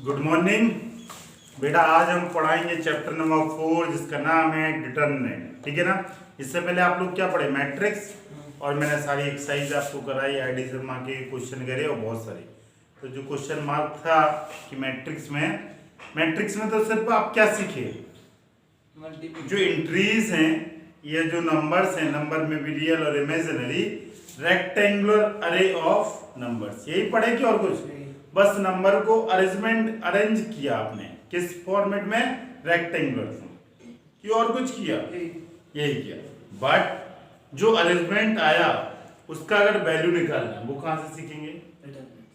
Good morning बेटा। आज हम पढ़ाएंगे चैप्टर नंबर 4 जिसका नाम है डिटरमिनेंट। ठीक है ना। इससे पहले आप लोग क्या पढ़े, मैट्रिक्स, और मैंने सारी एक्सरसाइज आपको कराई, आईडी शर्मा के क्वेश्चन करे और बहुत सारे। तो जो क्वेश्चन मार्क था कि मैट्रिक्स में तो सिर्फ आप क्या सीखे, जो एंट्रीज हैं या जो नंबर्स हैं, नंबर में भी रियल और इमेजिनरी, रेक्टेंगुलर अरे ऑफ नंबर्स, यही पढ़े कि और कुछ? बस नंबर को अरेंज किया आपने किस फॉर्मेट में, रेक्टेंगुलर कि और कुछ किया, यही किया। बट जो अरेंजमेंट आया उसका अगर वैल्यू निकालना है वो कहां से सीखेंगे?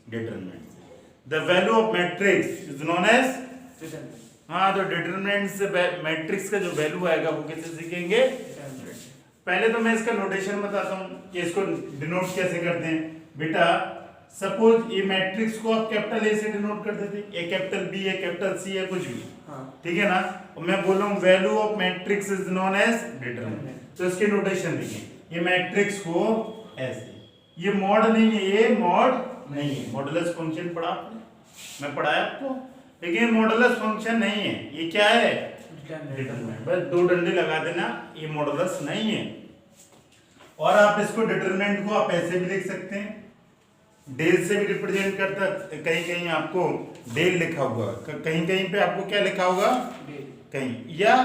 डिटरमिनेंट से। The value of matrix is known as, हाँ, तो डिटरमिनेंट से मैट्रिक्स का जो वैल्यू आएगा वो कैसे सीखेंगे? पहले तो मैं इसका नोटेशन बताता हूँ कि इसको डिनोट कैसे करते हैं। बेटा सपोज ये मैट्रिक्स को आप कैपिटल ए से डिनोट करते थे, ए कैपिटल बी है, कैपिटल सी है, कुछ भी, ठीक है ना। और मैं बोल रहा हूँ value of matrix is known as determinant, तो इसके नोटेशन देखिए। ये मैट्रिक्स को ऐसे, ये मॉड नहीं है, ये मॉड नहीं है, मॉडुलस फंक्शन पढ़ा आपने, मैं पढ़ाया आपको, लेकिन ये मॉडुलस फंक्शन नहीं है। ये क्या है? डिटरमिनेंट। बस दो डंडे लगा देना, ये मॉडुलस नहीं है। और आप इसको डिटरमिनेंट को आप ऐसे भी लिख सकते हैं, डेल से भी रिप्रेजेंट करता। कहीं कहीं आपको डेल लिखा होगा, कहीं कहीं पे आपको क्या लिखा होगा, कहीं, या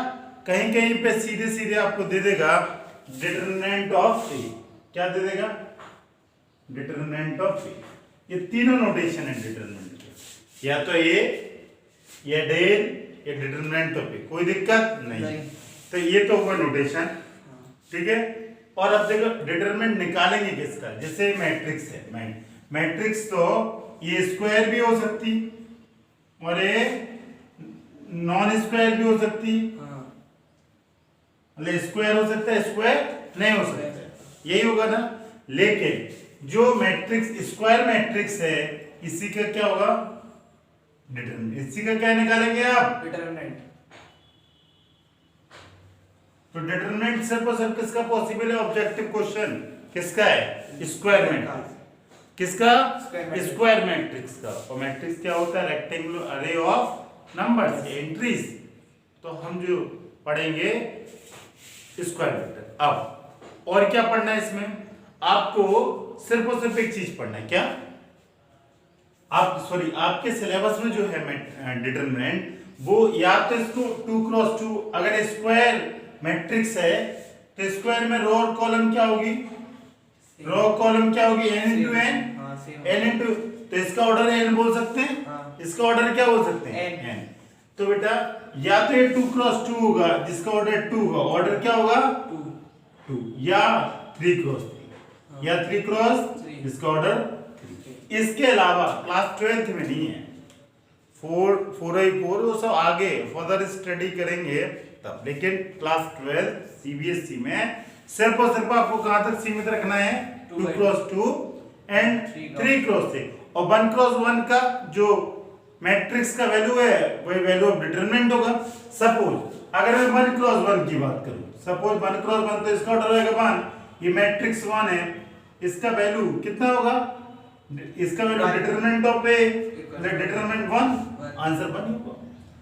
कहीं कहीं पे सीधे सीधे आपको दे देगा डिटरमिनेंट ऑफ ए। क्या दे देगा? डिटरमिनेंट ऑफ ए। ये तीनों नोटेशन है डिटरमिनेंट के, या तो ए, या डेल, या डिटरमिनेंट ऑफ ए, कोई दिक्कत नहीं। तो ये तो हुआ नोटेशन, ठीक है। और अब देखो डिटरमिनेंट निकालेंगे किसका, जैसे मैट्रिक्स है, मैट्रिक्स तो ये स्क्वायर भी हो सकती और ये नॉन स्क्वायर भी हो सकती, मतलब स्क्वायर हो सकता है, स्क्वायर नहीं हो सकता, यही होगा ना। लेकिन जो मैट्रिक्स स्क्वायर मैट्रिक्स है, इसी का क्या होगा? डिटरमिनेंट। इसी का क्या निकालेंगे आप? डिटरमिनेंट। तो डिटरमिनेंट सिर्फ और सिर्फ किसका पॉसिबल है? ऑब्जेक्टिव क्वेश्चन किसका है? Square matrix. किसका? स्क्वायर मैट्रिक्स का। और मैट्रिक्स क्या होता है? रेक्टेंगुलर अरे ऑफ नंबर्स, एंट्रीज। तो हम जो पढ़ेंगे स्क्वायर मैट्रिक्स। अब और क्या पढ़ना है इसमें? आपको सिर्फ और सिर्फ एक चीज पढ़ना है। क्या? आपके सिलेबस में जो है डिटरमिनेंट, वो या तो इसको 2x2, अगर स्क्वायर मैट्रिक्स है तो स्क्वायर में रो और कॉलम क्या होगी? रो कॉलम क्या होगी? n into n, n into, तो इसका ऑर्डर n बोल सकते हैं, इसका ऑर्डर क्या बोल सकते हैं? n। तो बेटा या तो ये 2x2 होगा जिसका ऑर्डर 2 होगा, ऑर्डर क्या होगा? 2, या 3x3, या 3x जिसका ऑर्डर 3। इसके अलावा क्लास 12th में नहीं है, 4 वो सब आगे फर्दर स्टडी करेंगे तब, लेकिन क्लास 12 सीबीएसई में सिर्फ और सिर्फ आपको कहां तक सीमित रखना है? 2x2 and 3x3। और 1x1 का जो मैट्रिक्स का वैल्यू है वही वैल्यू ऑफ डिटरमिनेंट होगा। सपोज अगर मैं 1x1 की बात करूं, सपोज 1x1 तो इसका ऑर्डर रहेगा 1, ये मैट्रिक्स 1 है, इसका वैल्यू कितना होगा? इसका value determinant of A, determinant 1, answer 1 होगा,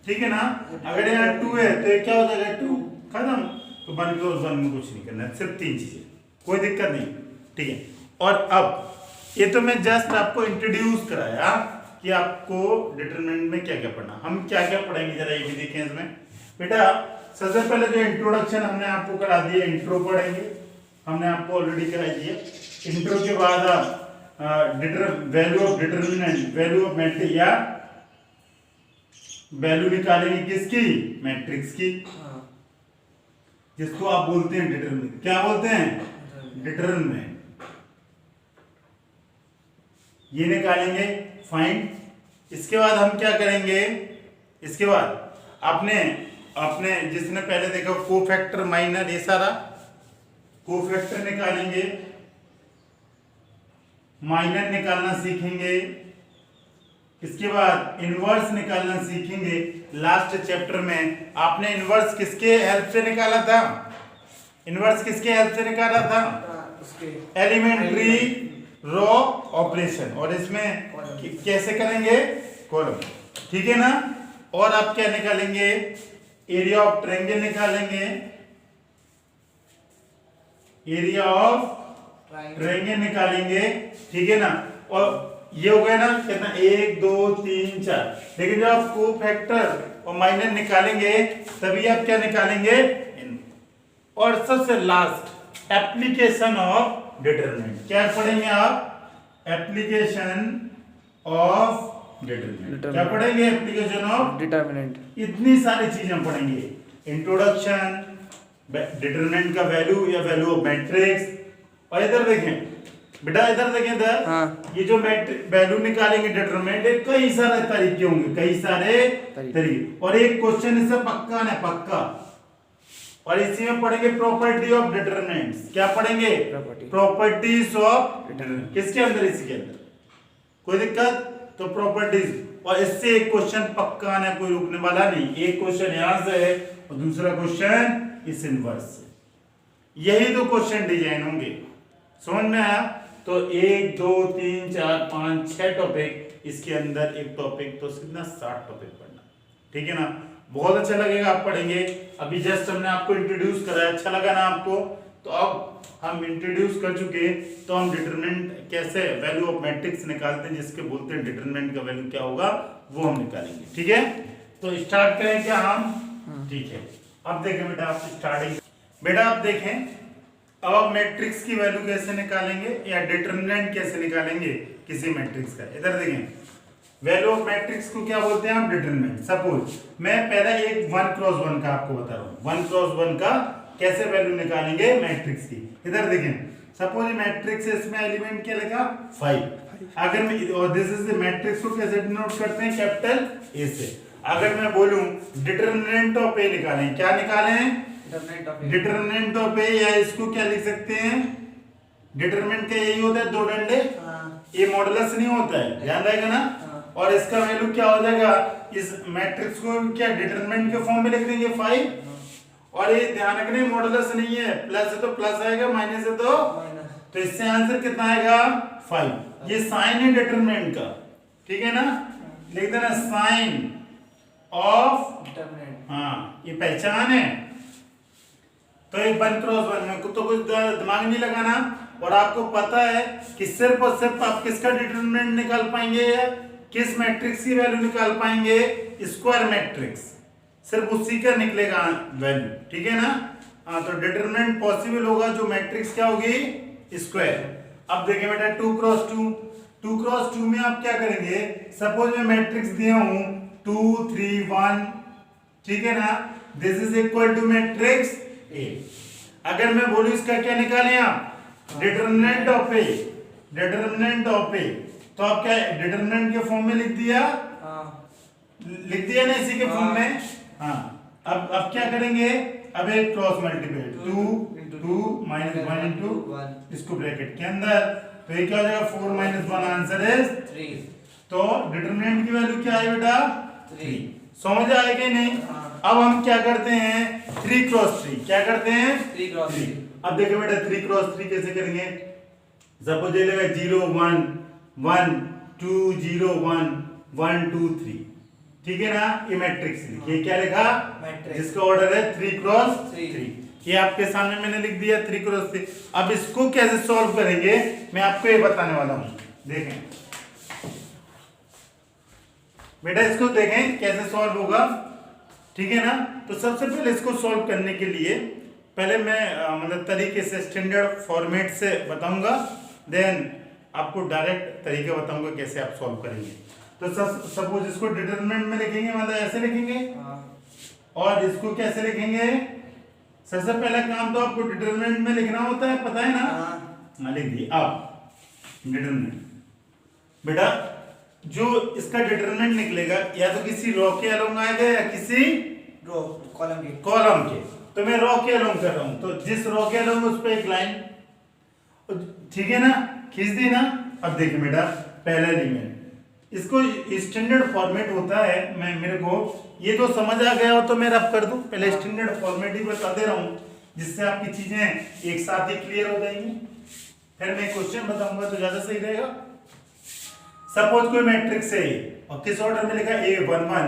ठीक है ना। अगर यहाँ 2 है तो ये क्या हो जाएगा? 2, खत्म। तो 1x1 में कुछ नहीं करना, सिर्फ 3 चीजें, कोई दिक्कत नहीं, ठीक है। और अब ये तो मैं जस्ट आपको इंट्रोड्यूस कराया कि आपको डिटरमिनेंट में क्या क्या पढ़ना। हम क्या क्या पढ़ेंगे जरा ये भी देखें इसमें। बेटा सबसे पहले जो इंट्रोडक्शन हमने आपको करा दिया, इंट्रो पढ़ेंगे, हमने आपको ऑलरेडी करा दिया। इंट्रो के बाद आप value of determinant, value of matrix, या वैल्यू निकालेंगे किसकी? मैट्रिक्स की, जिसको आप बोलते हैं डिटरमिनेंट। क्या बोलते हैं? डिटरमिनेंट। ये निकालेंगे, फाइंड। इसके बाद हम क्या करेंगे? इसके बाद आपने जिसने पहले देखा कोफैक्टर, माइनर, ये सारा कोफैक्टर निकालेंगे, माइनर निकालना सीखेंगे। इसके बाद इनवर्स निकालना सीखेंगे। लास्ट चैप्टर में आपने इनवर्स किसके हेल्प से निकाला था? इनवर्स किसके हेल्प से निकाला था? Elementary row operation. और इसमें कैसे करेंगे? कॉलम। ठीक है ना। और आप क्या निकालेंगे, एरिया ऑफ ट्रायंगल निकालेंगे, एरिया ऑफ ट्रायंगल निकालेंगे, ठीक है ना। और ये हो गया ना कितना, 1 2 3 4। लेकिन जब आप कोफैक्टर और माइनर निकालेंगे तभी आप क्या निकालेंगे। और सबसे लास्ट एप्लीकेशन ऑफ डिटरमिनेंट, क्या पढ़ेंगे आप, एप्लीकेशन ऑफ डिटरमिनेंट। क्या पढ़ेंगे, एप्लीकेशन ऑफ डिटरमिनेंट। इतनी सारी चीजें पढ़ेंगे, इंट्रोडक्शन, डिटरमिनेंट का वैल्यू या वैल्यू ऑफ मैट्रिक्स। और इधर देखें बेटा, इधर देखें इधर, हाँ। ये जो वैल्यू निकालेंगे डिटरमिनेंट, कई सारे तरीके होंगे, कई सारे तरीके। और एक क्वेश्चन इससे पक्का है, पक्का। और इसी में पढ़ेंगे प्रॉपर्टी ऑफ डिटरमिनेंट्स। क्या पढ़ेंगे, प्रॉपर्टीज ऑफ डिटरमिनेंट। किसके अंदर, इसी के अंदर। कोई दिक्कत, तो प्रॉपर्टीज। और इससे एक क्वेश्चन पक्का आना, कोई रुकने वाला नहीं। एक क्वेश्चन यहां से है और दूसरा क्वेश्चन इस इनवर्स से। यही दो क्वेश्चन डिजाइन होंगे, समझ में आया। तो 1 2 3 4 5 6 टॉपिक, इसके अंदर एक टॉपिक, तो कितना 7 टॉपिक पढ़ना, ठीक है ना। बहुत अच्छा लगेगा, आप पढ़ेंगे। अभी जस्ट हमने आपको इंट्रोड्यूस कराया, अच्छा लगा ना आपको। तो अब हम इंट्रोड्यूस कर चुके, तो हम डिटरमिनेंट कैसे, वैल्यू ऑफ मैट्रिक्स निकालते हैं, जिसके बोलते हैं डिटरमिनेंट का वैल्यू क्या होगा, वो हम निकालेंगे, ठीक है। तो स्टार्ट करें क्या हम, ठीक है। अब देखें बेटा, आप स्टार्टिंग, बेटा आप देखें, अब आप मैट्रिक्स की वैल्यू कैसे निकालेंगे या डिटरमिनेंट कैसे निकालेंगे किसी मैट्रिक्स का। इधर देखें, वैल्यू ऑफ मैट्रिक्स को क्या बोलते हैं हम, डिटरमिनेंट। सपोज मैं पहले एक 1 क्रॉस 1 का आपको बता रहा हूं, 1 क्रॉस 1 का कैसे वैल्यू निकालेंगे मैट्रिक्स की। इधर देखें, सपोज मैट्रिक्स है, इसमें एलिमेंट क्या लिखा, 5। अगर मैं, और दिस इज द मैट्रिक्स को कैसे डिनोट करते हैं, कैपिटल ए से। अगर मैं बोलूं डिटरमिनेंट ऑफ ए निकालें, क्या निकालें, डिटरमिनेंट ऑफ ए, या इसको क्या लिख सकते हैं, डिटरमिनेंट का यही होता है, दो डंडे, ये मॉडुलस नहीं होता है, ध्यान रहेगा ना। और इसका वैल्यू क्या हो जाएगा, इस मैट्रिक्स को क्या डिटरमिनेंट के फॉर्म में लिख देंगे 5। और ये ध्यान रखना, मॉडुलस नहीं है, प्लस है तो प्लस आएगा, माइनस है तो इससे आंसर कितना आएगा, 5। ये साइन है डिटरमिनेंट का, ठीक है ना। लिख देना साइन ऑफ डिटरमिनेंट, हाँ ये पहचान है। तो एक 1 क्रॉस 1 में तो कुछ दिमाग नहीं लगाना, और आपको पता है कि सिर्फ और सिर्फ आप किसका डिटरमिनेंट निकाल पाएंगे, किस मैट्रिक्स की वैल्यू निकाल पाएंगे, स्क्वायर मैट्रिक्स, सिर्फ उसी का निकलेगा वैल्यू, ठीक है ना। हाँ, तो डिटरमिनेंट पॉसिबल होगा जो मैट्रिक्स क्या होगी, स्क्वायर। अब देखिए बेटा 2 क्रॉस 2 क्रॉस 2 में आप क्या करेंगे, सपोज मैं मैट्रिक्स दिया हूं 2 3 1, ठीक है ना। This is equal to matrix A. अगर मैं बोलूं इसका क्या निकालें आप, determinant of A, determinant of A, तो आप क्या डिटरमिनेंट के फॉर्म में लिख दिया, लिख दिया ना इसी के फॉर्म में। हाँ, अब क्या करेंगे, अब एक क्रॉस मल्टीप्लाई 2 2 -1 इनटू इसको ब्रैकेट के अंदर, तो ये क्या हो जाएगा 4 - 1, आंसर इज 3। तो डिटरमिनेंट की वैल्यू क्या है बेटा, 3। समझ आएगा नहीं। अब हम क्या करते हैं, 3 क्रॉस 3, क्या करते हैं, 3 क्रॉस 3। अब देखो बेटा 3 क्रॉस 3 कैसे करेंगे, सपोज ये लेगा 0 1 1 2 0 1 1 2 3, ठीक है ना। ये मैट्रिक्स लिखिए, क्या लिखा, जिसका ऑर्डर है 3 क्रॉस 3। ये आपके सामने मैंने लिख दिया 3 क्रॉस 3। अब इसको कैसे सॉल्व करेंगे मैं आपको ये बताने वाला हूं। देखें बेटा, इसको देखें कैसे सॉल्व होगा, ठीक है ना। तो सबसे पहले इसको सॉल्व करने के लिए पहले मैं मतलब तरीके से स्टैंडर्ड फॉर्मेट से बताऊंगा, देन आपको डायरेक्ट तरीका बताऊंगा कैसे आप सॉल्व करेंगे। तो सपोज इसको डिटरमिनेंट में लिखेंगे, मतलब ऐसे लिखेंगे, और इसको कैसे लिखेंगे, सबसे पहला काम तो आपको डिटरमिनेंट में लिखना होता है, पता है ना। हाँ, लिख दिए। अब डिटरमिनेंट बेटा, जो इसका डिटरमिनेंट निकलेगा या तो किसी रो के अलोंग आएगा या किसी रो कॉलम के। तो मैं रो के अलोंग कर रहा हूं, तो जिस रो के अलोंग उस पे एक लाइन, ठीक है ना, खींच दी ना। अब देखिए बेटा, पहला एलिमेंट, इसको स्टैंडर्ड फॉर्मेट होता है, मैं मेरे को ये तो समझ आ गया हो तो मैं रब कर दूं, पहले स्टैंडर्ड फॉर्मेट ही बता दे रहा हूं, जिससे आपकी चीजें एक साथ ही क्लियर हो जाएंगी। फिर मैं क्वेश्चन बताऊंगा तो ज्यादा सही रहेगा। सपोज कोई मैट्रिक्स है और किस ऑर्डर में लिखा A11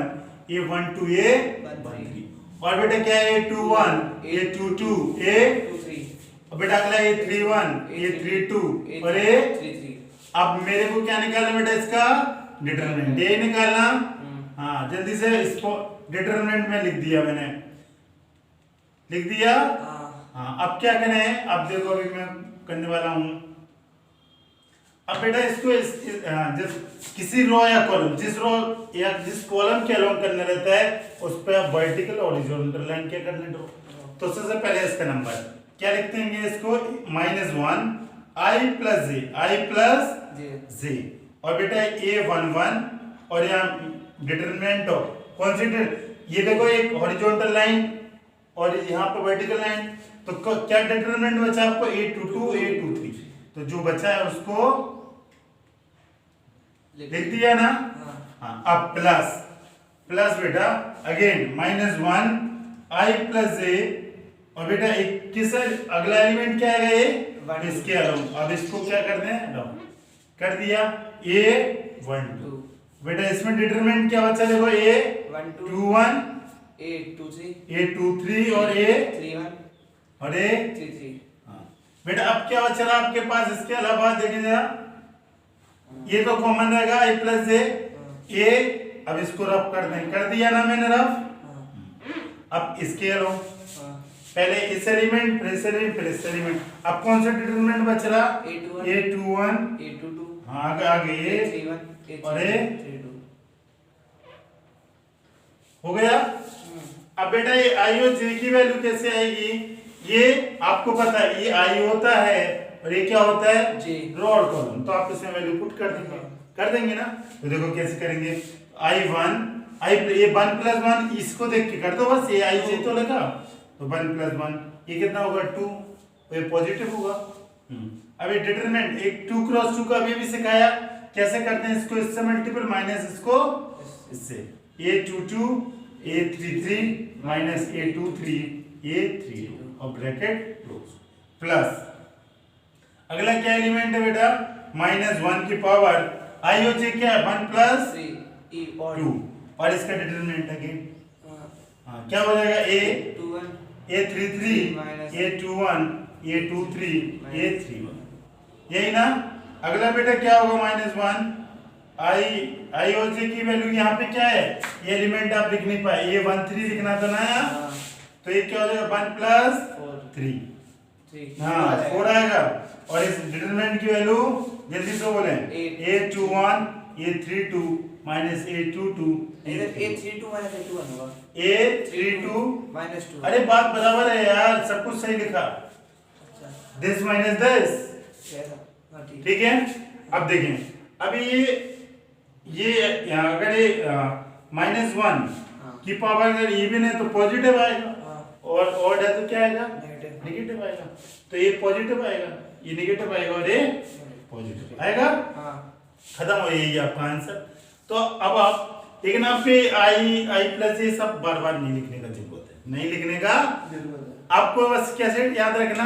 A12 A13 और बेटा क्या है A21 A22 A23 और बेटा अगला A31 A32 और A33। अब मेरे को क्या निकालना बेटा इसका डिटरमिनेंट ये निकालना। हाँ जल्दी से इसको डिटरमिनेंट में लिख दिया मैंने, लिख दिया। हाँ अब क्या करें, अब देखो अभी मैं करने वाला हूँ। अब बेटा इसको किसी रो या कॉलम, जिस रो या जिस कॉलम के अलोंग करना रहता है उस पे आप वर्टिकल और हॉरिजॉन्टल लाइन क्या करने दो। तो सबसे पहले इसका नंबर क्या लिखते हैं इसको -1 i प्लस जे और बेटा A11 और यहाँ डिटरमिनेंट ऑफ कौन सी, ये देखो एक हॉरिजॉन्टल लाइन और यहाँ पे वर्टिकल लाइन, तो क्या डिटरमिनेंट बचा आपको A22 A23, तो जो बचा है उसको लिख दिया ना। हाँ अब प्लस बेटा अगेन -1 i प्लस जे और बेटा एक किस अगला एलिमेंट क्या है ये इसके अलावा। अब इसको क्या कर दें डाउन कर दिया A12 बेटा इसमें डिटरमिनेंट क्या बचा देखो A21 A23 और A31 और A33। बेटा अब क्या बच रहा आपके पास इसके अलावा देखिए जरा, ये तो कॉमन रहेगा i प्लस जे A। अब इसको रफ कर दें, कर दिया ना मैंने रफ। अब इसके अलावा पहले इस एलिमेंट फिर इस एलिमेंट फिर इस एलिमेंट, अब कौन सा डिटरमिनेंट बच रहा A21 A22 हाँ आगे A31 और A32 हो गया। अब बेटा ये आई और जे की वैल्यू कैसे आएगी, ये आपको पता है ये आई होता है और ये क्या होता है रो और कॉलम, तो आप इसमें वैल्यू पुट कर देंगे ना। तो देखो कैसे करेंगे, ये 1 प्लस 1 इसको देख के कर दो बस, ये आई जे तो लगा तो 1 प्लस 1 ये कितना होगा 2, तो ये पॉजिटिव होगा। अब ये डिटरमिनेंट एक 2 क्रॉस 2 का अभी भी सिखाया कैसे करते हैं, इसको इससे मल्टीपल माइनस इसको इससे A22 A33 minus A23 A32 और ब्रैकेट क्लोज प्लस अगला क्या एलिमेंट है बेटा -1 की पावर आई और जे क्या है 1 प्लस 2 और इसका डिटरमिनेंट अगेन क्या हो जाएगा A21 A33 A21 A23 A31 यही ना। अगला बेटा क्या होगा -1 आई और जे की वैल्यू यहाँ पे क्या है, ये एलिमेंट आप लिख नहीं पाए, ये 1 3 लिखना था ना यहाँ, तो ये क्या हो जाएगा 1 प्लस 3 हाँ 4 आएगा। और इस डिटरमिनेंट की वैल्यू जल्दी से बोले A21 A32 minus A22 A32 minus A21 होगा A32 माइनस 2। अरे बात बराबर है यार, सब कुछ सही लिखा, दिस माइनस दिस ठीक है। अब देखें अभी ये अगर ये -1 की पावर अगर इवन है तो पॉजिटिव आएगा और ऑड है तो क्या आएगा नेगेटिव आएगा, तो ये पॉजिटिव आएगा ये नेगेटिव आएगा और ये पॉजिटिव आएगा। खत्म हो यही आपका आंसर। तो अब आप लेकिन आपके आई प्लस ये सब बार बार नहीं लिखने का जरूरत है, नहीं लिखने का आपको बस कैसे याद रखना,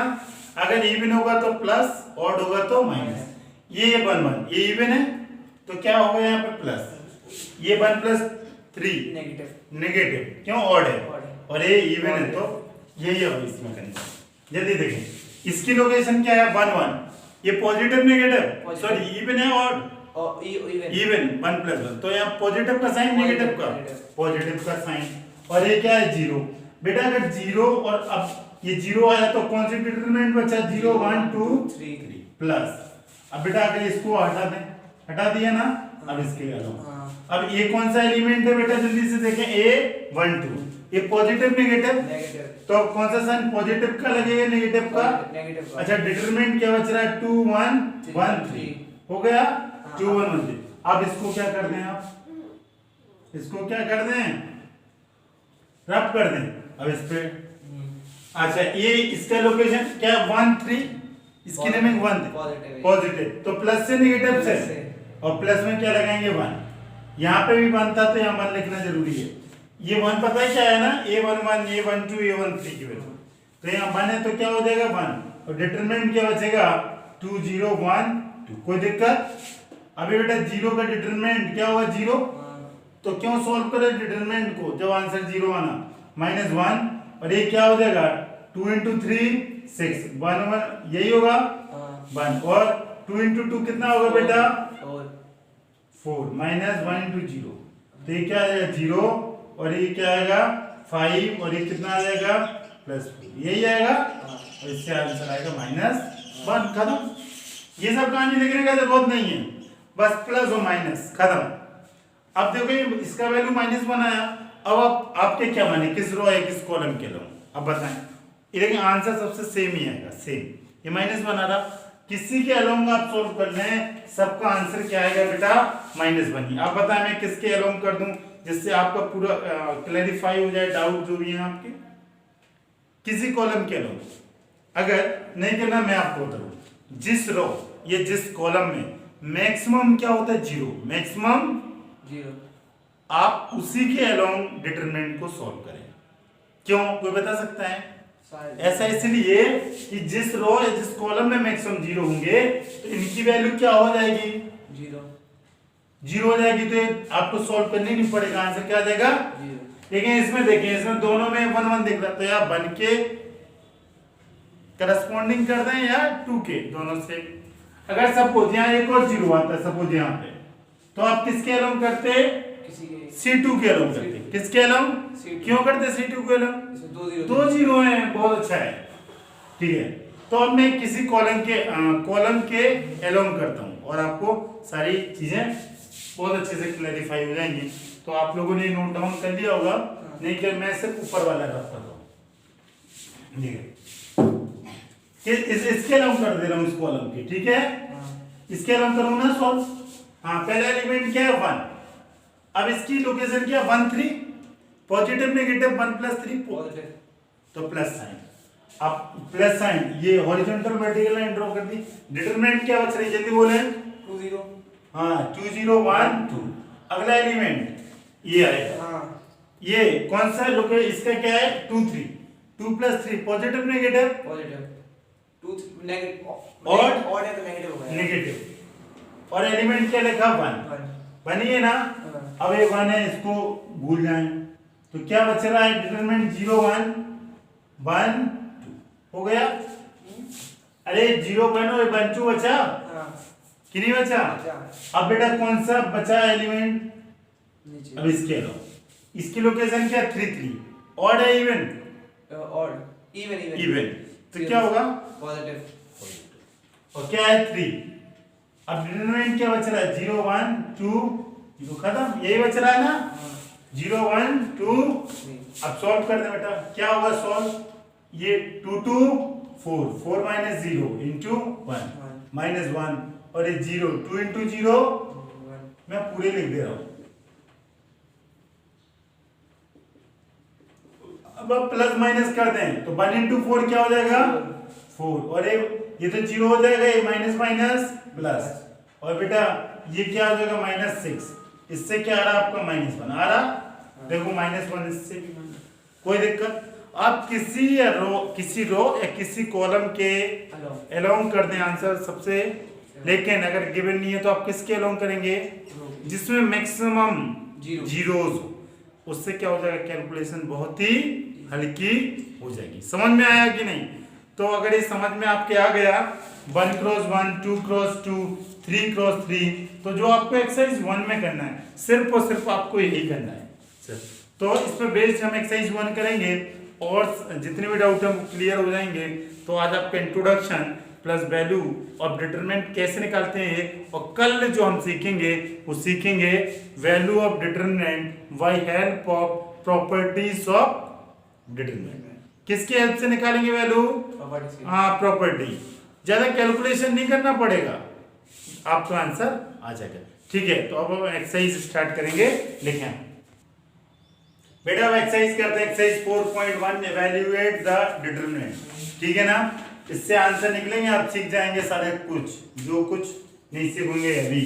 अगर इवन होगा तो प्लस ऑड होगा तो माइनस। ये 1 1 ये इवन है तो क्या होगा यहाँ पे प्लस, ये 1 प्लस 3 नेगेटिव क्यों ऑड है और ये इवन है तो यही है इसमें करना। जल्दी देखें इसकी लोकेशन क्या है 1 1, ये पॉजिटिव नेगेटिव सॉरी इवन है ऑड इवन 1 प्लस 1, तो यहाँ पॉजिटिव का साइन नेगेटिव का पॉजिटिव का साइन और ये क्या है 0। बेटा अगर 0 और अब ये 0 आया तो कौन सी डिटरमिनेंट बचा 0 1 2 3 प्लस। अब बेटा अगर इसको हटा दें, हटा दिया ना, अब इसके अलावा अब ये कौन सा एलिमेंट है बेटा जल्दी से देखें A12 ये पॉजिटिव नेगेटिव, तो अब कौन सा साइन पॉजिटिव का लगेगा नेगेटिव का। अच्छा डिटरमिनेंट क्या बच रहा है 2 1 1 3 हो गया 2 1 1 3। अब इसको क्या कर दें, आप इसको क्या कर दें रब कर दें। अब इस पे अच्छा ये इसका लोकेशन क्या 1 3 इसकी नेमिंग 1 पॉजिटिव तो प्लस से नेगेटिव से और प्लस में क्या लगाएंगे 1, यहाँ पे भी 1 था तो यहाँ 1 लिखना जरूरी है। ये 1 पता है क्या है ना A11 A12 A13 की वैल्यू, तो यहाँ 1 है तो क्या हो जाएगा 1 और डिटरमिनेंट क्या बचेगा 2 0 1 2 कोई दिक्कत। अभी बेटा जीरो का डिटरमिनेंट क्या होगा, जीरो। तो क्यों सॉल्व करें डिटरमिनेंट को जब आंसर जीरो आना, -1 और ये क्या हो जाएगा 2 × 3 6 1 1 यही होगा 1 और 2 × 2 कितना होगा बेटा 4 -1 × 0 तो ये क्या आ जाएगा 0 और ये क्या आएगा 5 और ये कितना आ जाएगा +4 यही आएगा और इससे आंसर आएगा -1 खत्म। ये सब कहानी लिखने का जरूरत नहीं है, बस प्लस और माइनस खत्म। अब देखो ये इसका वैल्यू -1 आया, अब आपके क्या माने किस रो है किस कॉलम के लो, अब बताएं। ये देखिए आंसर सबसे सेम ही आएगा, सेम। ये -1 आ रहा, किसी के अलोंग आप सोल्व कर लें सबका आंसर क्या आएगा बेटा -1 ही। आप बताएं मैं किसके अलोंग कर दूं जिससे आपका पूरा क्लैरिफाई हो जाए डाउट जो भी है आपके, किसी कॉलम के अलोंग। अगर नहीं करना मैं आपको बता दूं, जिस रो ये जिस कॉलम में मैक्सिमम क्या होता है 0, मैक्सिमम 0, आप उसी के अलोंग डिटरमिनेंट को सॉल्व करें। क्यों, कोई बता सकता है? ऐसा इसलिए कि जिस रो या जिस कॉलम में मैक्सिमम 0 होंगे तो इनकी वैल्यू क्या हो जाएगी 0 हो जाएगी, तो आपको सॉल्व करना ही नहीं पड़ेगा, आंसर क्या आ जाएगा 0। लेकिन इसमें देखिए इसमें दोनों में 1 1 दिख रहा, तो या 1 के करस्पॉन्डिंग कर दें या 2 के, दोनों से। अगर सपोज यहाँ एक और 0 आता है सपोज यहाँ पे, तो आप किसके अलोंग करते C2 के अलोंग करते, किसके अलोंग, क्यों करते C2 के अलोंग, 2 0 है, बहुत अच्छा है, ठीक है। तो अब मैं किसी कॉलम के अलोंग करता हूँ और आपको सारी चीजें बहुत अच्छे से क्लैरिफाई हो जाएंगी। तो आप लोगों ने नोट डाउन कर लिया होगा, नहीं कि मैं सिर्फ ऊपर वाला रफ कर रहा हूँ, ठीक है। इसके अलाउंग कर दे रहा हूँ इस कॉलम के, ठीक है, इसके अलाउंग करूँ ना सॉल्व। हाँ पहला एलिमेंट क्या है 1, अब इसकी लोकेशन क्या 1 3, पॉजिटिव नेगेटिव 1 + 3 तो प्लस साइन, अब प्लस साइन ये हॉरिजॉन्टल वर्टिकल लाइन ड्रॉ कर दी। डिटरमिनेंट क्या बच रही जल्दी बोले 2 0, हाँ 2 0 1 2। अगला एलिमेंट ये आएगा, ये कौन सा लोके, इसका क्या है 2 3, 2 + 3 पॉजिटिव नेगेटिव 2 नेगेटिव और है तो नेगेटिव होगा नेगेटिव, और एलिमेंट क्या लिखा 1 बनिए ना। अब ये 1 है, इसको भूल जाएं, तो क्या बच रहा है डिटरमिनेंट 0 1 1 2 हो गया। अरे 0 1 और 1 2 बचा कि नहीं बचा? अब बेटा कौन सा बचा एलिमेंट, अब इसके लो, इसकी लोकेशन क्या 3 3, ऑड है इवन, इवन तो क्या होगा पॉजिटिव, और क्या है 3। अब डिटरमिनेंट क्या बच रहा है 0 1 2 0 खत्म, यही बच रहा है ना 0 1 2। अब सॉल्व कर दे बेटा, क्या होगा सॉल्व, ये 2 2 4 4 - 0 × 1 -1 और ये 0 2 × 0 मैं पूरे लिख दे रहा हूं। अब प्लस माइनस कर दें तो 1 × 4 क्या हो जाएगा 4, और ये तो 0 हो जाएगा, ये माइनस प्लस, और बेटा ये क्या हो जाएगा -6, इससे क्या आ रहा आपका -1 आ रहा, देखो -1 इससे भी कोई दिक्कत। आप किसी रो या किसी कॉलम के अलोंग कर दें आंसर सबसे, लेकिन अगर गिवन नहीं है तो आप किसके अलोंग करेंगे जिसमें मैक्सिमम जीरोस हो, उससे क्या हो जाएगा कैलकुलेशन बहुत ही हल्की हो जाएगी। समझ में आया कि नहीं? तो अगर ये समझ में आपके आ गया 1 × 1 2 × 2 3 × 3, तो जो आपको एक्सरसाइज 1 में करना है सिर्फ और सिर्फ आपको यही करना है सिर्फ। तो इस पर बेस्ड हम एक्सरसाइज 1 करेंगे और जितने भी डाउट हैं वो क्लियर हो जाएंगे। तो आज आपका introduction plus value of determinant कैसे निकालते हैं, और कल जो हम सीखेंगे वो सीखेंगे value of determinant by help of properties of determinant. किसकी हेल्प से निकालेंगे वैल्यू? हाँ प्रॉपर्टी, ज्यादा कैलकुलेशन नहीं करना पड़ेगा, आपका आंसर आ जाएगा। ठीक है, तो अब हम एक्सरसाइज स्टार्ट करेंगे। लिखें बेटा, अब एक्सरसाइज करते हैं एक्सरसाइज 4.1 इवैल्यूएट द डिटरमिनेंट। ठीक है ना, इससे आंसर निकलेंगे, आप सीख जाएंगे सारे कुछ जो कुछ नहीं सीखेंगे अभी।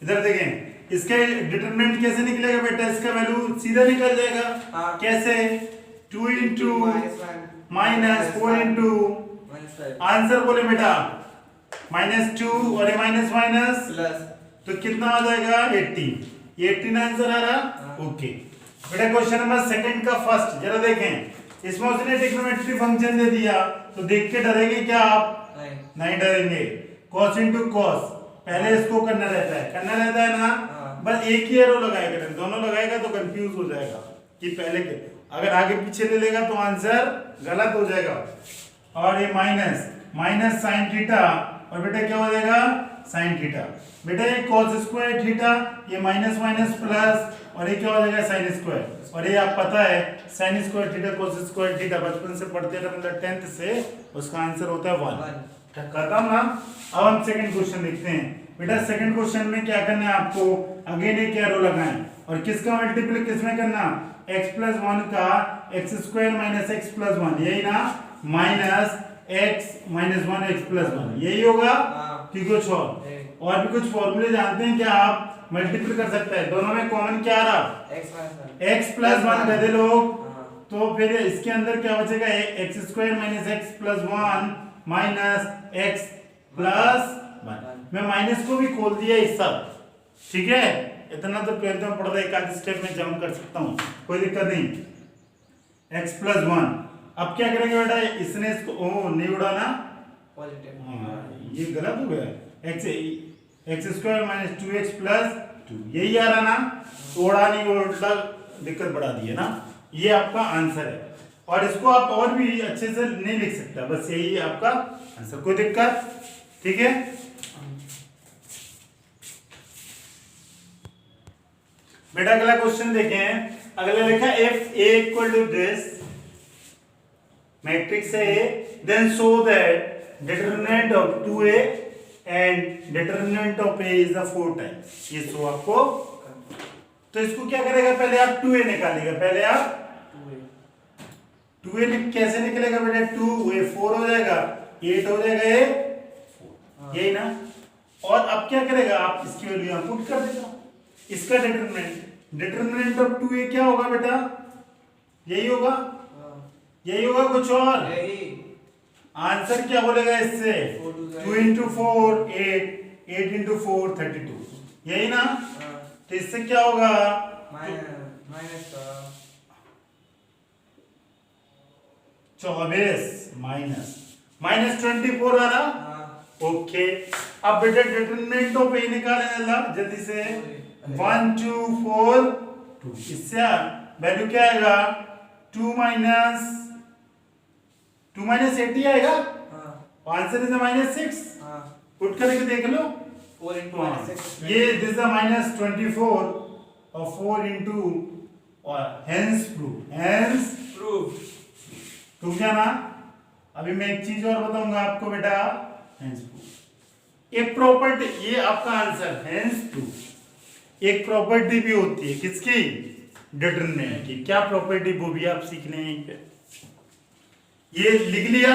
इधर देखें, इसका डिटरमिनेंट कैसे निकलेगा बेटा, इसका वैल्यू सीधा निकल जाएगा। कैसे? 2 × -4 × आंसर बोले बेटा -2 और ये माइनस तो कितना आ जाएगा 18। 18 आंसर आ रहा। हाँ। ओके बेटा क्वेश्चन नंबर सेकंड का फर्स्ट जरा देखें। इसमें उसने ट्रिग्नोमेट्री फंक्शन दे दिया तो देख के डरेंगे क्या आप? नहीं। नहीं डरेंगे। cos इंटू कॉस पहले इसको करना रहता है ना। हाँ। बस एक ही एरो लगाएगा, दोनों लगाएगा तो कंफ्यूज हो जाएगा कि पहले के अगर आगे पीछे ले लेगा तो आंसर गलत हो जाएगा। और ये माइनस साइन थीटा और बेटा क्या हो जाएगा साइन थीटा। बेटा ये cos स्क्वायर थीटा ये माइनस प्लस और ये क्या हो जाएगा साइन स्क्वायर। और ये आप पता है sine square theta cos square theta बचपन से पढ़ते रहे मतलब 10th से, उसका आंसर होता है 1। खत्म ना। अब हम सेकंड क्वेश्चन देखते हैं। बेटा सेकंड क्वेश्चन में क्या करना है आपको, अगेन एक एरो लगाएं और किसका मल्टीपल किसमें करना, x प्लस 1 का x square minus x plus 1 यही ना, minus x minus 1 x plus 1 यही होगा कि कुछ और भी कुछ फॉर्मूले जानते हैं क्या आप? मल्टीपल कर सकते हैं, दोनों में कॉमन क्या आ रहा x प्लस 1 कर दे लोग तो फिर इसके अंदर क्या बचेगा x square minus x plus 1 minus x plus 1। मैं माइनस को भी खोल दिया इस सब, ठीक है इतना तो ट्वेल्थ में पढ़ा था, एक आध स्टेप में जंप कर सकता हूँ कोई दिक्कत नहीं। x प्लस 1 अब क्या करेंगे बेटा, इसने इसको ओ नहीं उड़ाना पॉजिटिव, ये गलत हो गया। x square minus 2x plus 2 यही आ रहा ना, उड़ा नहीं उल्टा दिक्कत बढ़ा दी है ना, ये आपका आंसर है। और इसको आप और भी अच्छे से नहीं लिख सकता, बस यही है आपका आंसर, कोई दिक्कत? ठीक है बेटा अगला क्वेश्चन देखें। अगला लिखा if a equal to this matrix है then show that determinant of 2a and determinant of a is the 4 times, ये शो आपको। तो इसको क्या करेगा, पहले आप 2a निकालेगा, पहले आप 2a कैसे निकलेगा बेटा, 2a 4 हो जाएगा, 8 हो जाएगा ये 4 यही ना। और अब क्या करेगा, आप इसकी वैल्यू यहां पुट कर देगा, इसका डिटरमिनेंट ऑफ 2a क्या होगा बेटा, यही होगा यही होगा कुछ और आंसर क्या बोलेगा इससे, 2 इंटू 4 8 इंटू 4 32 यही ना। तो इससे क्या होगा चौबीस माइनस 24 आ रहा। ओके अब बेटा डिटरमिनेंट ऑफ ए निकालेगा जल्दी से, 1 2 4 2 इससे वैल्यू क्या आएगा, 2 माइनस 80 आएगा। आंसर इज -6 पुट करके देख लो, 4 into -6 ये दिस इज -24 और 4 into और हेंस प्रूफ ठीक है ना। अभी मैं एक चीज और बताऊंगा आपको बेटा, हेंस प्रूफ एक प्रॉपर्टी, ये आपका आंसर हेंस प्रूफ एक प्रॉपर्टी भी होती है किसकी, डिटरमिनेंट की। क्या प्रॉपर्टी वो भी आप सीखने हैं, ये लिख लिया।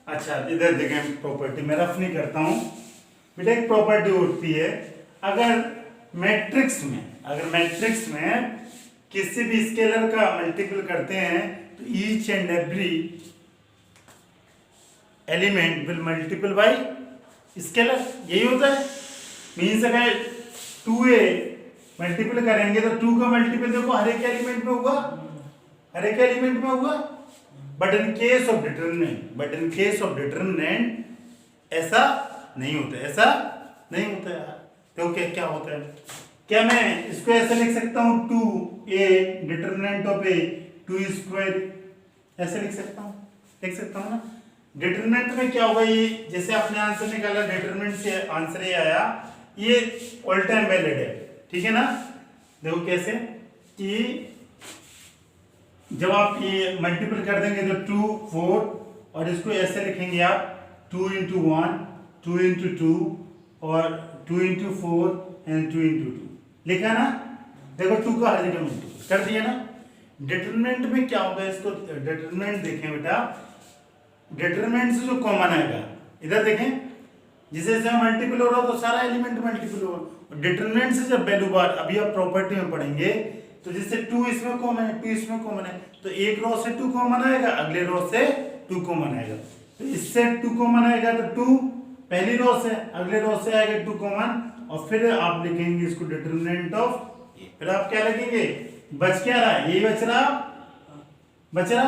अच्छा इधर देखें प्रॉपर्टी, मैं रफ नहीं करता हूं बेटा। एक प्रॉपर्टी होती है, अगर मैट्रिक्स में किसी भी स्केलर का मल्टीपल करते हैं तो each and every element will multiple bye scalar, यही होता है। मीन्स अगर 2a मल्टीपल करेंगे तो 2 का मल्टीपल देखो हर एक एलिमेंट में होगा, but in case of determinant ऐसा नहीं होता है। तो क्या होता है, क्या मैं इसको ऐसे लिख सकता हूं, 2a determinant of a 2 square ऐसे लिख सकता हूं ना। डिटरमिनेंट में क्या होगा, ये जैसे आपने आंसर निकाला डिटरमिनेंट से आंसर ये आया, ये ऑल टाइम वैलिड है, ठीक है ना। देखो कैसे कि जब आप ये मल्टीपल कर देंगे तो 2 4 और इसको ऐसे लिखेंगे आप 2 into 1 2 into 2 और 2 into 4 एंड 2 into 2 लिखा ना। देखो 2 का हर जगह मल्टीपल कर दिया ना। डिटरमिनेंट में क्या होगा, इसको डिटरमिनेंट देखें बेटा, डिटरमिनेंट से जो कॉमन आएगा इधर देखें, जिसे से मल्टीपल हो रहा तो सारा एलिमेंट मल्टीपल होगा। डिटरमिनेंट से जब वैल्यू बार अभी आप प्रॉपर्टी में पढ़ेंगे तो जैसे 2 इसमें कॉमन है 2 इसमें कॉमन है तो एक रो से 2 कॉमन आएगा, अगले रो से 2 कॉमन आएगा। तो इससे 2 कॉमन आएगा तो 2 पहली रो से, अगले रो से आएगा 2 कॉमन और फिर आप लिखेंगे इसको डिटरमिनेंट ऑफ ए। फिर आप क्या लिखेंगे, बच क्या रहा, यही बच रहा, बच रहा।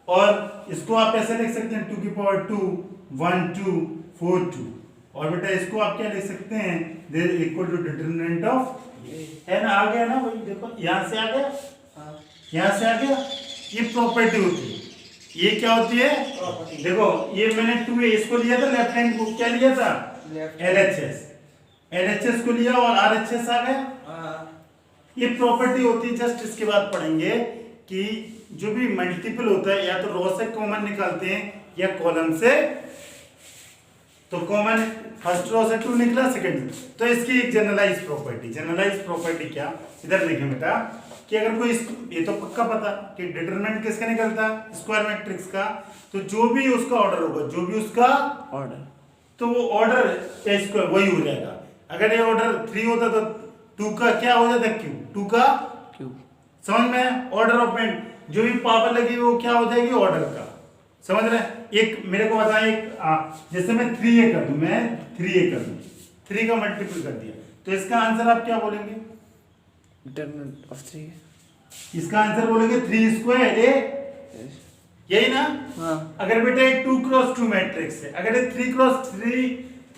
और इसको आप ऐसे लिख सकते हैं 2 की पावर 2 1 2 4 2। और बेटा इसको आप क्या लिख सकते हैं, they're equal to determinant of, है ना, आ गया ना, वही देखो यहां से आ गया, यहां से आ गया। ये प्रॉपर्टी होती है, ये क्या होती है, देखो ये मैंने 2a इसको लिया था, लेफ्ट हैंड को क्या लिया था, LHS, LHS को लिया और RHS आ गया। ये प्रॉपर्टी होती है, जस्ट इसके बाद पढ़ेंगे कि जो भी मल्टीपल होता है या तो रो से कॉमन निकालते हैं या कॉलम से। तो कॉमन फर्स्ट रो से 2 निकला, सेकंड, तो इसकी एक जनरलाइज प्रॉपर्टी, जनरलाइज प्रॉपर्टी क्या, इधर देखें बेटा कि अगर कोई, ये तो पक्का पता कि डिटरमिनेंट किसका निकलता है, स्क्वायर मैट्रिक्स का। तो जो भी उसका ऑर्डर होगा, जो भी उसका ऑर्डर, तो वो ऑर्डर स्क्वायर वही हो जाएगा। अगर ये ऑर्डर 3 होता तो 2 का क्या हो जाता, क्यूब, 2 का क्यूब, समझ में, ऑर्डर ऑफ एंड, जो भी पावर लगी वो क्या हो जाएगी, ऑर्डर का, समझ रहे हैं। एक मेरे को बताएं, एक जैसे मैं 3a कर दूं, मैं 3a कर दूं, 3 का मल्टीपल कर दिया, तो इसका आंसर आप क्या बोलेंगे, डिटरमिनेंट ऑफ 3, इसका आंसर बोलेंगे 3 स्क्वायर a, यही ना। हाँ। अगर बेटा एक 2 क्रॉस 2 मैट्रिक्स है, अगर ये 3 क्रॉस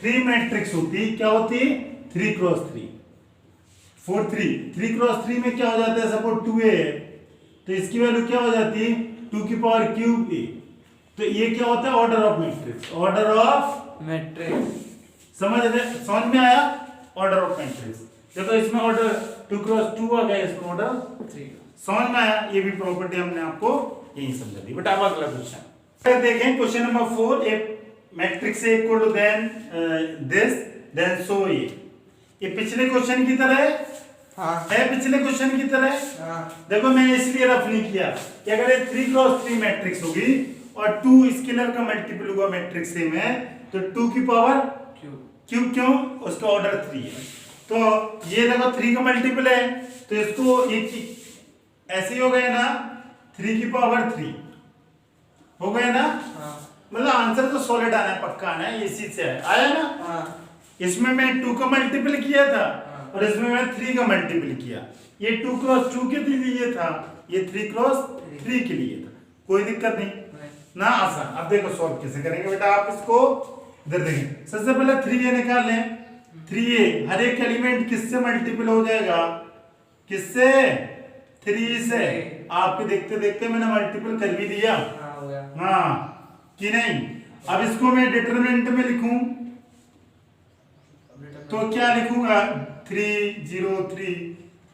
3 मैट्रिक्स होती, क्या होती, 3 क्रॉस 3 4 3, 3 क्रॉस 3 में क्या हो जाता है, सपोज 2a है, तो इसकी वैल्यू क्या हो जाती है 2 की पावर क्यूब a। तो ये क्या होता है, order of matrix, order of matrix, समझ में आया, ऑर्डर ऑफ मैट्रिक्स। देखो इसमें ऑर्डर 2 क्रॉस 2 आ गया, इसमें ऑर्डर 3, समझ में आया। ये भी प्रॉपर्टी हमने आपको यही समझा दी। बेटा अब अगला क्वेश्चन देखें, question number 4, A matrix A equal to this then so ये पिछले क्वेश्चन की तरह है, हाँ है पिछले क्वेश्चन की तरह है। हाँ। देखो मैंने इसलिए रफ नहीं किया कि अगर ये 3 क्रॉस 3 मैट्रिक्स होगी और 2 स्केलर का मल्टीपल होगा मैट्रिक्स ए में, तो 2 की पावर क्यूब, क्यों, उसका ऑर्डर 3 है। तो ये देखो 3 का मल्टीपल है, तो इसको एक ऐसे ही हो गए ना, 3 की पावर 3 हो गए ना, मतलब आंसर तो सॉलिड आना है, पक्का आना है, इसी से आया ना। इसमें मैं 2 का मल्टीपल किया था और इसमें मैं 3 का मल्टीपल किया, ये 2 क्रॉस 2 के लिए था, ये 3 क्रॉस 3 के लिए था, कोई दिक्कत नहीं ना, आसान। अब देखो सॉल्व कैसे करेंगे बेटा, आप इसको इधर देखें, सबसे पहले 3a निकाल लें। 3a हर एक एलिमेंट किससे मल्टीपल हो जाएगा, किससे, 3 से। आपके देखते देखते मैंने मल्टीपल कर भी दिया, हाँ कि नहीं। अब इसको मैं डिटरमिनेंट में लिखूं तो क्या लिखूंगा, 3 0 3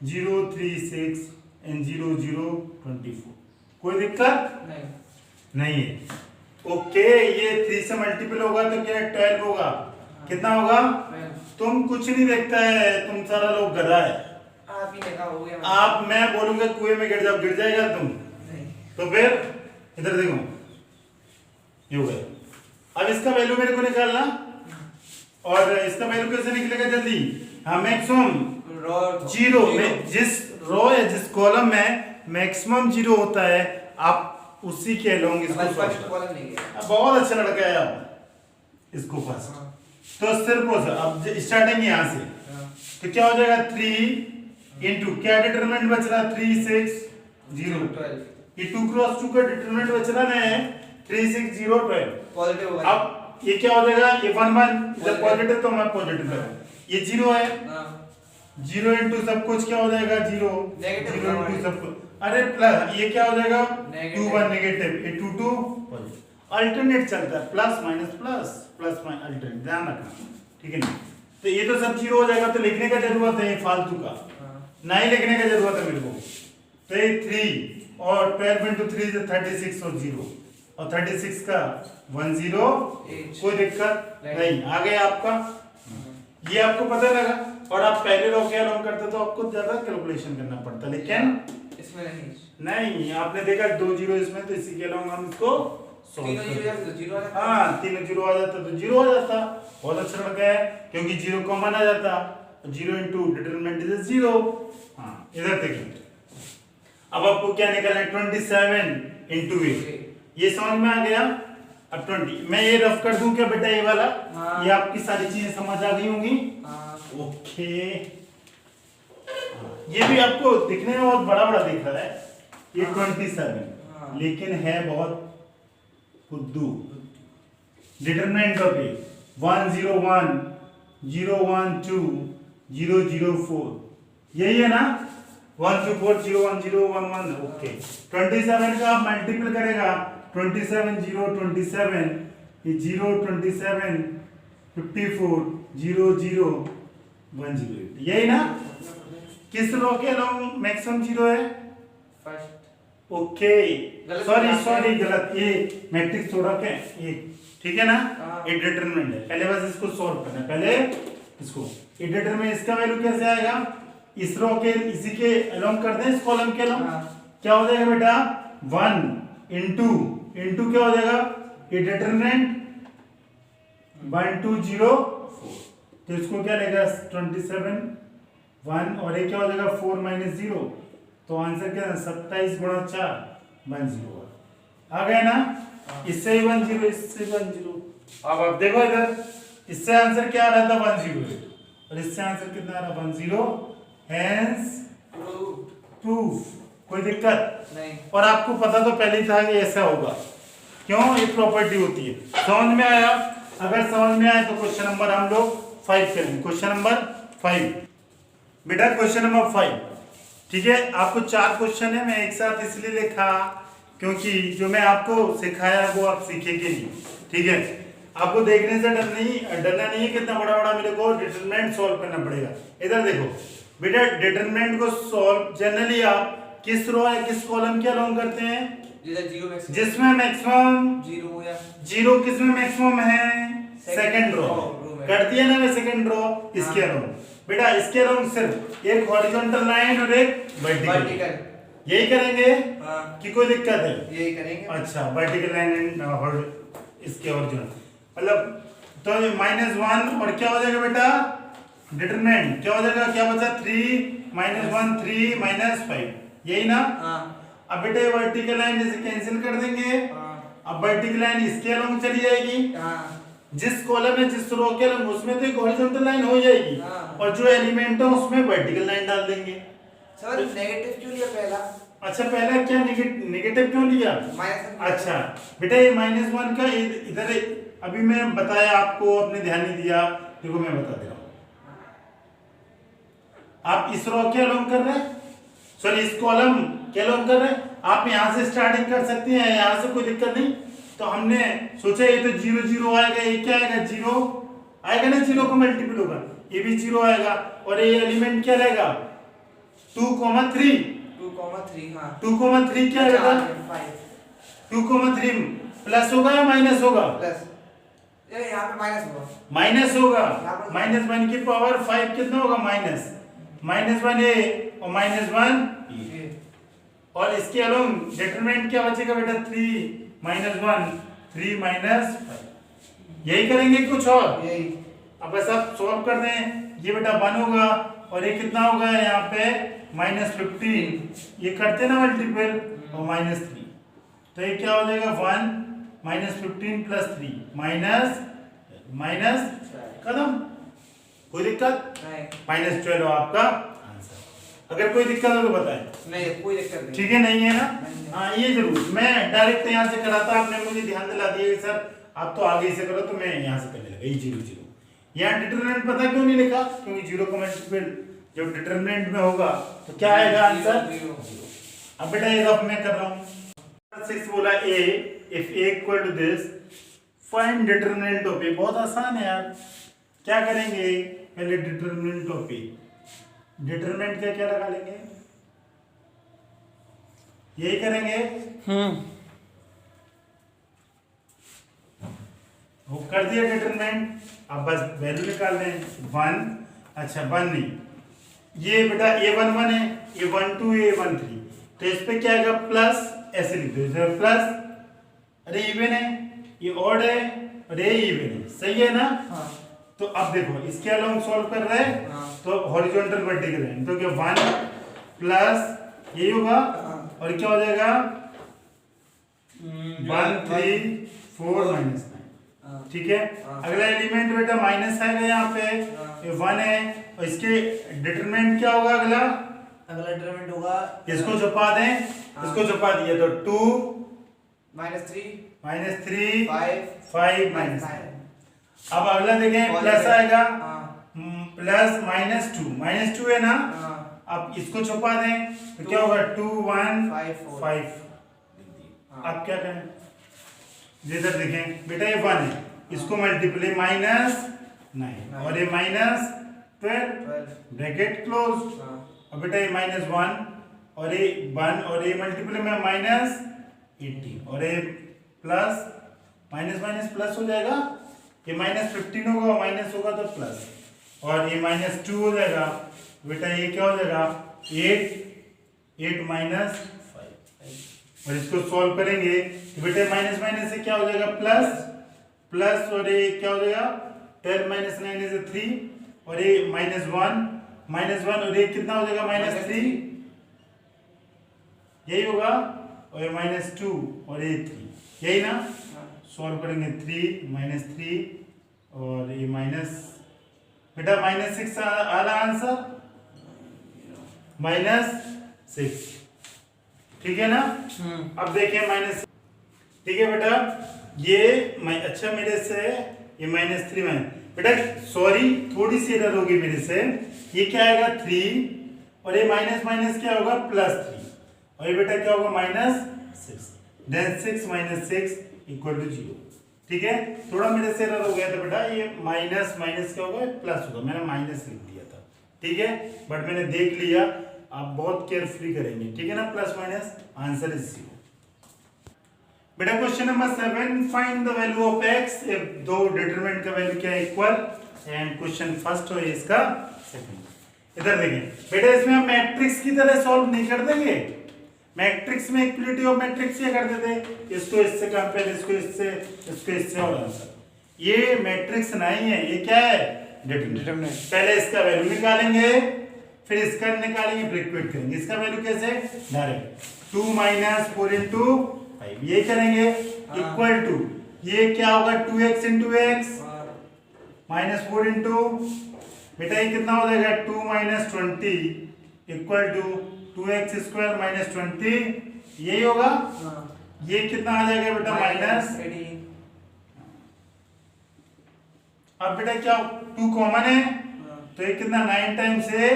0 3 6 एंड 0 0 24, कोई दिक्कत नहीं है। ओके, ये 3 से मल्टीपल होगा तो क्या 12 होगा, कितना होगा, तुम कुछ नहीं देखता है, तुम सारा लोग गधा है। आप ही देखा हो गया, आप, मैं बोलूंगा कुएं में गिर जाओ, गिर जाएगा तुम, तो फिर इधर देखो ये हो गया। अब इसका वैल्यू मेरे को निकालना, और इसका वैल्यू कैसे निकलेगा जल्दी, हाँ मैक्सिमम 0 में, जिस रो या जिस कॉलम में मैक्सिमम 0 होता है आप उसी के लॉन्ग इसको फर्स्ट कॉलम नहीं गया, बहुत अच्छा लड़का है आप, इसको फर्स्ट तो सिर्फ अब स्टार्टिंग यहाँ से, तो क्या हो जाएगा 3 इंटू क्या डिटरमिनेंट बच रहा 3 6 0, ये 2 क्रॉस 2 का डिटरमिनेंट बच रहा है 3 6 0 12, पॉजिटिव होगा। अब ये क्या हो जाएगा, ये 1 1 जब पॉजिटिव तो मैं पॉजिटिव करूँ, ये 0 है, 0 इंटू सब कुछ क्या हो जाएगा 0, 0 इंटू सब कुछ, अरे प्लस ये क्या हो जाएगा 2 1 नेगेटिव, ये 2 2 पॉजिटिव, अल्टरनेट चलता है, plus minus plus minus alternate, ध्यान रखना, ठीक है ना। तो ये तो सब 0 हो जाएगा, तो लिखने का जरूरत है फालतू का, ना ही लिखने का जरूरत है मेरे को। तो ये 3 और 12 इंटू 3 से 36 और 0, और 36 का 1 0, कोई दिक्कत नहीं, आ गया आपका, ये आपको पता लगा। और आप पहले रो के अलॉन्ग करते तो आपको ज्यादा कैलकुलेशन करना पड़ता, लेकिन इसमें नहीं, आपने देखा 2 0 इसमें, तो इसी के अलॉन्ग हम इसको तीनों जीरो हाँ 3 0 आ जाता तो 0 हो जाता, बहुत अच्छा लग गया है, क्योंकि 0 कॉमन आ जाता, 0 इंटू डिटरमिनेंट इज 0। हाँ इधर देखिए, अब आपको क्या निकालना है 27 इंटू 8, ये समझ में आ गया। अब 20 मैं ये रफ कर दूं क्या बेटा ये वाला? हाँ। ये आपकी सारी चीजें समझ आ गई होंगी। हाँ ओके ये भी आपको दिखने में बहुत बड़ा बड़ा दिख रहा है ये 27 हाँ। लेकिन है बहुत फुद्दू। डिटरमिनेंट ऑफ ए 101 012 004 यही है ना 124 01011 ओके 27 का आप मल्टीपल करेगा 27 0 27 ये 0 27 54 0 0 108 यही ना। किस रो के अलोंग मैक्सिमम जीरो है? फर्स्ट ओके गलत सॉरी बात है। सॉरी गलत ये मैट्रिक्स थोड़ा क्या ये ठीक है ना। हाँ। ये डिटरमिनेंट है पहले बस इसको सॉल्व करना है पहले इसको ये डिटरमिनेंट इसका वैल्यू कैसे आएगा? इस रो के इसी के अलोंग कर दें इस कॉलम के अलोंग हाँ। क्या हो जाएगा बेटा 1 इनटू क्या हो जाएगा ये डिटरमिनेंट 1204 तो इसको क्या लेगा 27 1 और ये क्या हो जाएगा 4 - 0 तो आंसर क्या है 27 गुणा 4 10 आ गया ना। इससे 10 इससे 10 अब आप देखो इधर इससे आंसर क्या आ रहा था 108 और इससे आंसर कितना आ रहा 10 हेंस प्रूफ कोई दिक्कत नहीं और आपको पता तो पहले ही था कि ऐसा होगा क्यों ये प्रॉपर्टी होती है। समझ में आया? अगर समझ में आए तो क्वेश्चन नंबर हम लोग 5 करेंगे। क्वेश्चन नंबर 5 बेटा क्वेश्चन नंबर 5 ठीक है। आपको 4 क्वेश्चन है मैं एक साथ इसलिए लिखा क्योंकि जो मैं आपको सिखाया वो आप सीखेंगे नहीं ठीक है। आपको देखने से डरना नहीं है कितना बड़ा बड़ा मेरे को डिटरमिनेंट सॉल्व करना पड़ेगा। इधर देखो बेटा डिटरमिनेंट को सॉल्व जनरली आप किस रो या किस कॉलम के अलोंग करते हैं जिधर जीरो मैक्सिमम जिसमें मैक्सिमम जीरो या जीरो किसमें मैक्सिमम है सेकंड रो में। कर दिया ना मैं सेकंड रो इसके हाँ। अलोंग बेटा इसके अलोंग सिर्फ एक हॉरिजॉन्टल लाइन और एक वर्टिकल वर्टिकल यही करेंगे हाँ कि कोई दिक्कत है? यही करेंगे। अच्छा वर्टिकल लाइन एंड इसके ओरिजिनल मतलब तो -1 और क्या हो जाएगा बेटा डिटरमिनेंट क्या हो जाएगा क्या बचा 3 -1 3 -5 यही ना। हाँ अब बेटा ये वर्टिकल लाइन जैसे कैंसिल कर देंगे हाँ अब वर्टिकल लाइन इसके अलोंग चली जाएगी हाँ जिस कॉलम में जिस रो के अलोंग उसमें तो एक हॉरिजॉन्टल लाइन हो जाएगी हाँ। और जो एलिमेंट है उसमें वर्टिकल लाइन डाल देंगे। सर नेगेटिव क्यों लिया पहला? अच्छा पहला क्या नेगेटिव क्यों लिया? माइनस अच्छा बेटा ये -1 का इधर अभी मैं बताया आपको आपने ध्यान नहीं दिया देखो मैं बता दे रहा हूँ। आप इस रो के अलोंग कर रहे हैं सॉरी इस कॉलम के अलोंग कर रहे हैं आप यहाँ से स्टार्टिंग कर सकते हैं यहाँ से कोई दिक्कत नहीं। तो हमने सोचा ये तो 0 0 आएगा ये क्या आएगा 0 आएगा ना 0 को मल्टीपल होगा ये भी 0 आएगा और ये एलिमेंट क्या रहेगा 2, 3 2,3 हाँ 2,3 क्या रहेगा 2,3 प्लस होगा या माइनस होगा? प्लस ये यहाँ पे माइनस होगा माइनस होगा यहाँ पर -1 की पावर 5 कितना होगा -1 ए और -1 ये और इसके अलोंग डिटरमिनेंट क्या बचेगा बेटा 3 -1 3 -5 यही करेंगे कुछ और यही अब बस आप सॉल्व कर दें ये बेटा 1 होगा और ये कितना होगा यहाँ पे -15 ये करते ना मल्टीपल और -3 तो ये क्या हो जाएगा 1 -15 + 3 माइनस खत्म कोई दिक्कत नहीं -12 आपका आंसर। अगर कोई दिक्कत हो तो बताएं नहीं कोई दिक्कत नहीं ठीक है नहीं है ना। नहीं। हाँ ये जरूर मैं डायरेक्ट यहाँ से कराता आपने मुझे ध्यान दिला दिया कि सर आप तो आगे से करो तो मैं यहाँ से करने लगा ये 0 0 यहाँ डिटरमिनेंट पता क्यों नहीं लिखा क्योंकि 0 का मल्टीपल जब डिटरमिनेंट में होगा तो क्या आएगा आंसर 0। अब बेटा ये रफ मैं कर रहा हूँ 6 बोला a if a equal to this find determinant of a बहुत आसान है यार क्या करेंगे पहले डिटरमिनेंट ऑफ a डिटरमिनेंट का क्या लगा लेंगे यही करेंगे वो कर दिया डिटरमिनेंट अब बस वैल्यू निकाल दें 1 अच्छा 1 नहीं ये बेटा a11 है ये 12 a13 तो इस पे क्या आएगा प्लस ऐसे लिख दो इधर प्लस अरे इवन है ये ऑड है और ये इवन है सही है ना। हाँ तो अब देखो इसके अलोंग सॉल्व कर रहे हैं हाँ। तो हॉरिजॉन्टल वर्टिकल है तो क्या 1 प्लस यही होगा हाँ। और क्या हो जाएगा 1 3 4 माइनस 9, हाँ। ठीक है। हाँ। अगला एलिमेंट बेटा माइनस आएगा यहाँ पे, हाँ। ये 1 है और इसके डिटरमिनेंट क्या होगा अगला, अगला डिटरमिनेंट होगा इसको छुपा दें, हाँ। इसको छुपा दिया तो 2 -3 -3 5 5 माइनस। अब अगला देखें प्लस आएगा, प्लस -2 है ना, अब इसको छुपा दें तो क्या होगा 2 1 5 अब क्या करें, इधर देखें बेटा ये 1 है, इसको मल्टीप्लाई -9 और ये -12 ब्रैकेट क्लोज्ड। अब बेटा ये -1 और ये 1 और ये मल्टीप्लाई में -18 और ये प्लस माइनस प्लस हो जाएगा, ये -15 होगा, माइनस होगा तो प्लस, और ये -2 हो जाएगा बेटा, ये क्या हो जाएगा 8 माइनस 5 और इसको सॉल्व करेंगे तो बेटा माइनस से क्या हो जाएगा प्लस और ये क्या हो जाएगा 12 - 9 इज 3 और ये -1 और ये कितना हो जाएगा -3, यही होगा, और ये -2 और ये 3, यही ना, सॉल्व करेंगे 3 और ये बेटा -6 आ रहा आंसर, -6, ठीक है ना। अब देखें माइनस, ठीक है बेटा, ये अच्छा मेरे से ये -3 में बेटा, सॉरी थोड़ी सी एरर होगी मेरे से, ये क्या आएगा 3 और ये माइनस क्या होगा +3 और ये बेटा क्या होगा -6, देन 6 - 6 = 0, ठीक है। थोड़ा मेरे से एरर हो गया था बेटा, ये माइनस क्या होगा प्लस होगा, मैंने माइनस लिख दिया था, ठीक है, बट मैंने देख लिया, आप बहुत केयरफुली करेंगे, ठीक है ना, प्लस माइनस आंसर इज 0। बेटा question number 7, find the value of x if दो डिटरमिनेंट का वैल्यू क्या है इक्वल, एंड क्वेश्चन फर्स्ट हो इसका सेकंड। इधर देखें बेटा, इसमें हम मैट्रिक्स की तरह सॉल्व नहीं कर देंगे, मैट्रिक्स में इक्वलिटी ऑफ मैट्रिक्स क्या करते थे, इसको इससे कंपेयर, इसको इससे और आंसर, ये मैट्रिक्स नहीं है, ये क्या है डिटरमिनेंट। पहले इसका वैल्यू निकालेंगे, फिर इसका निकालेंगे, फिर इक्वेट करेंगे, इसका वैल्यू कैसे डायरेक्ट 2 - 4 × 5 ये करेंगे इक्वल टू, ये क्या होगा 2x × x -4 बेटा ये कितना हो जाएगा 2 - 20 इक्वल टू 2x² - 20, यही होगा, ये कितना आ जाएगा बेटा -18। अब बेटा क्या 2 कॉमन है तो ये कितना 9 टाइम्स से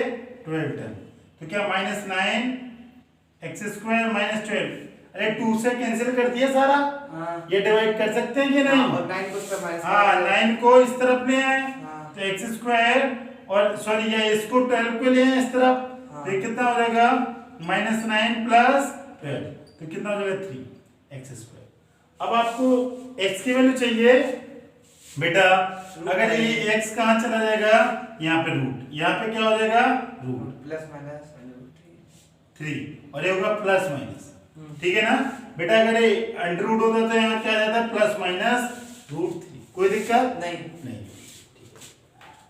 12 टाइम, तो क्या -9 x² - 12, अरे 2 से कैंसिल कर दिया सारा, ये डिवाइड कर सकते हैं कि नहीं, और 9 को इस तरफ माइनस, हाँ 9 को इस तरफ ले आए तो x² और सॉरी ये इसको 12 को ले आए इस तरफ, तो ये कितना हो जाएगा -9 + 12, तो कितना हो जाएगा 3x²। अब आपको x की वैल्यू चाहिए बेटा, अगर ये x कहाँ चला जाएगा, यहाँ पे रूट, यहाँ पे क्या हो जाएगा रूट +-3 और ये होगा +-, ठीक है ना बेटा, अगर ये अंडर रूट होता तो यहाँ क्या आ जाता +-√3, कोई दिक्कत नहीं।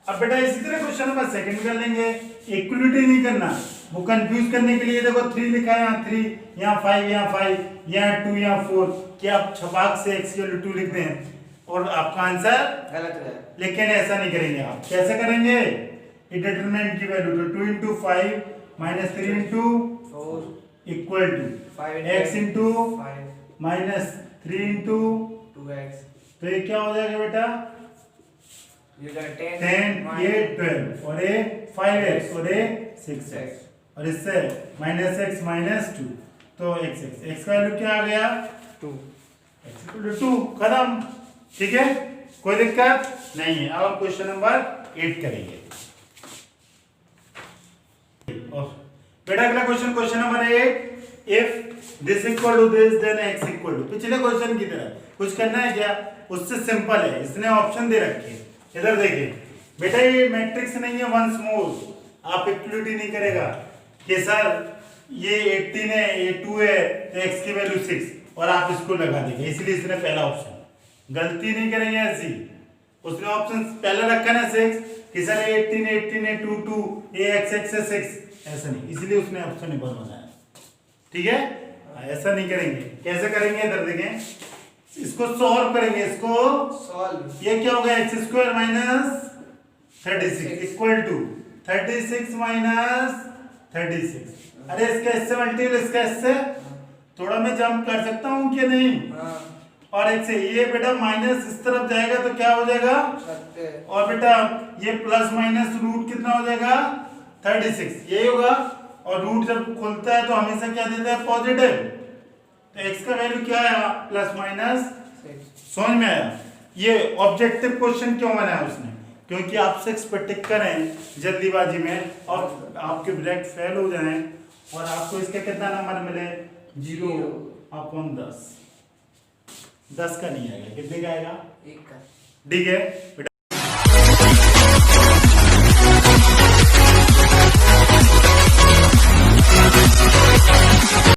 अब बेटा इसी तरह क्वेश्चन नंबर सेकंड कर लेंगे, इक्वलिटी नहीं करना, वो कंफ्यूज करने के लिए देखो 3 लिखा है, यहाँ 3, यहाँ 5, यहाँ 5, यहाँ 2, यहाँ 4, क्या आप छपाक से x की वैल्यू 2 लिख दें और आपका आंसर गलत हो जाएगा, लेकिन ऐसा नहीं करेंगे, आप कैसे करेंगे, ये डिटरमिनेंट की वैल्यू तो 2 × 5 - 3 × 4 इक्वल टू 5 x × 5 -3 × 2x, तो ये क्या हो जाएगा बेटा ये 10 ये 12 और ये 5x और ये 6x और इससे -x - 2, तो x का वैल्यू क्या आ गया 2, x = 2, खत्म, ठीक है, कोई दिक्कत नहीं है। अब हम क्वेश्चन नंबर 8 करेंगे, बेटा अगला question number 8, if this equal to this then x equal to, पिछले क्वेश्चन की तरह कुछ करना है क्या, उससे सिंपल है, इसने ऑप्शन दे रखे हैं, इधर देखिए बेटा ये मैट्रिक्स नहीं है, वंस मोर आप इक्वलिटी नहीं करेगा कि सर ये 18 है, ये 2 है, तो x की वैल्यू 6 और आप इसको लगा देंगे, इसलिए इसने पहला ऑप्शन, गलती नहीं करेंगे ऐसी, उसने ऑप्शन पहले रखा ना 6 कि सर 18 है 2 2, ये x है 6, ऐसा नहीं, इसलिए उसने ऑप्शन 1 बनाया, ठीक है, ऐसा नहीं करेंगे, कैसे करेंगे इधर देखें, इसको सॉल्व करेंगे, इसको सॉल्व ये क्या होगा x square minus 36 equal to 36 minus 36। अरे इसका इससे मल्टीपल, इसका इससे थोड़ा मैं जंप कर सकता हूँ कि नहीं? हाँ और एक से ये बेटा माइनस इस तरफ जाएगा तो क्या हो जाएगा? सत्य और बेटा ये प्लस माइनस रूट कितना हो जाएगा? 36 यही होगा। और रूट जब खुलता है तो हमेशा क्या देता है? पॉजिटिव। तो x का वैल्यू क्या आया? Plus minus. 6 समझ में आया? ये ऑब्जेक्टिव क्वेश्चन क्यों बनाया उसने? क्योंकि आप 6 पे टिक करें जल्दीबाजी में और आपके ब्रैक फेल हो जाएं और आपको इसका कितना नंबर मिले? 0/10। 10 का नहीं आएगा, कितने का आएगा? 1 का ठीक है बेटा।